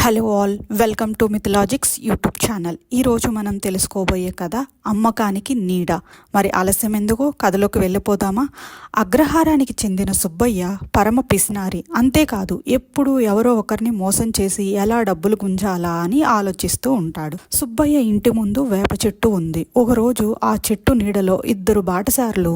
Hello all, welcome to Mythologics YouTube channel. ఈరోజు మనం తెలుసుకోబోయే కథ అమ్మకానికి నీడ. మరి ఆలస్యం ఎందుకు, కథలోకి వెళ్ళిపోదామా? అగ్రహారానికి చెందిన సుబ్బయ్య పరమ పిసినారి. అంతేకాదు, ఎప్పుడూ ఎవరో ఒకరిని మోసం చేసి ఎలా డబ్బులు గుంజాలా అని ఆలోచిస్తూ ఉంటాడు. సుబ్బయ్య ఇంటి ముందు వేప చెట్టు ఉంది. ఒకరోజు ఆ చెట్టు నీడలో ఇద్దరు బాటసారులు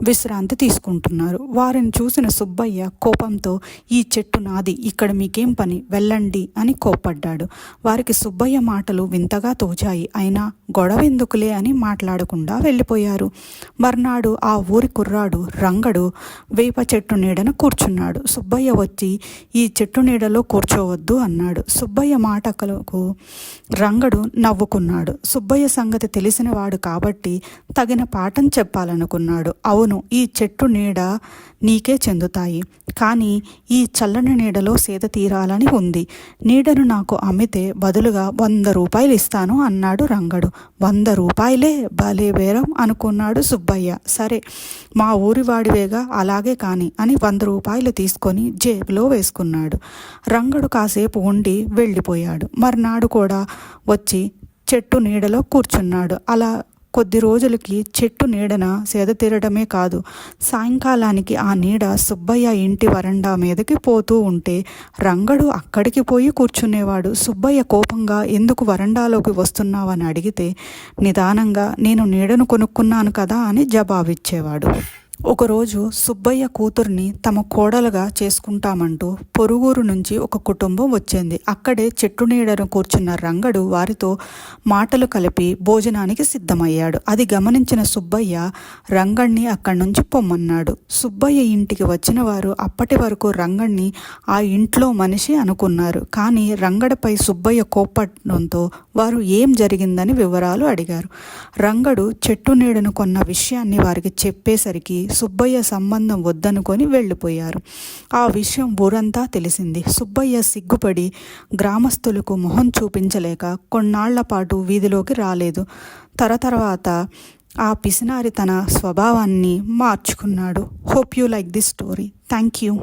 విశ్రాంతి తీసుకుంటున్నారు. వారిని చూసిన సుబ్బయ్య కోపంతో, ఈ చెట్టు నాది, ఇక్కడ మీకేం పని, వెళ్ళండి అని కోప్పడ్డాడు. వారికి సుబ్బయ్య మాటలు వింతగా తోచాయి. అయినా గొడవెందుకులే అని మాట్లాడకుండా వెళ్ళిపోయారు. మర్నాడు ఆ ఊరి కుర్రాడు రంగడు వేప చెట్టు నీడన కూర్చున్నాడు. సుబ్బయ్య వచ్చి, ఈ చెట్టు నీడలో కూర్చోవద్దు అన్నాడు. సుబ్బయ్య మాటలకు రంగడు నవ్వుకున్నాడు. సుబ్బయ్య సంగతి తెలిసినవాడు కాబట్టి తగిన పాఠం చెప్పాలనుకున్నాడు. అవును, ఈ చెట్టు నీడ నీకే చెందుతాయి, కానీ ఈ చల్లని నీడలో సేద తీరాలని ఉంది. నీడను నాకు అమ్మితే బదులుగా 100 రూపాయలు ఇస్తాను అన్నాడు రంగడు. 100 రూపాయలే, భలే బేరం అనుకున్నాడు సుబ్బయ్య. సరే, మా ఊరివాడివేగా, అలాగే కాని అని 100 రూపాయలు తీసుకొని జేబులో వేసుకున్నాడు. రంగడు కాసేపు ఉండి వెళ్ళిపోయాడు. మర్నాడు కూడా వచ్చి చెట్టు నీడలో కూర్చున్నాడు. అలా కొద్ది రోజులకి చెట్టు నీడన సేద తీరడమే కాదు, సాయంకాలానికి ఆ నీడ సుబ్బయ్య ఇంటి వరండా మీదకి పోతూ ఉంటే రంగడు అక్కడికి పోయి కూర్చునేవాడు. సుబ్బయ్య కోపంగా, ఎందుకు వరండాలోకి వస్తున్నావని అడిగితే నిదానంగా, నేను నీడను కొనుక్కున్నాను కదా అని జవాబిచ్చేవాడు. ఒకరోజు సుబ్బయ్య కూతుర్ని తమ కోడలుగా చేసుకుంటామంటూ పొరుగురు నుంచి ఒక కుటుంబం వచ్చింది. అక్కడే చెట్టు నీడను కూర్చున్న రంగడు వారితో మాటలు కలిపి భోజనానికి సిద్ధమయ్యాడు. అది గమనించిన సుబ్బయ్య రంగణ్ణి అక్కడి నుంచి పొమ్మన్నాడు. సుబ్బయ్య ఇంటికి వచ్చిన వారు అప్పటి వరకు రంగణ్ణి ఆ ఇంట్లో మనిషి అనుకున్నారు. కానీ రంగడిపై సుబ్బయ్య కోప్పడంతో వారు ఏం జరిగిందని వివరాలు అడిగారు. రంగడు చెట్టు నీడను కొన్న విషయాన్ని వారికి చెప్పేసరికి సుబ్బయ్య సంబంధం వద్దనుకొని వెళ్ళిపోయారు. ఆ విషయం ఊరంతా తెలిసింది. సుబ్బయ్య సిగ్గుపడి గ్రామస్తులకు మొహం చూపించలేక కొన్నాళ్ల పాటు వీధిలోకి రాలేదు. తర్వాత ఆ పిసినారి తన స్వభావాన్ని మార్చుకున్నాడు. Hope you like this story. Thank you.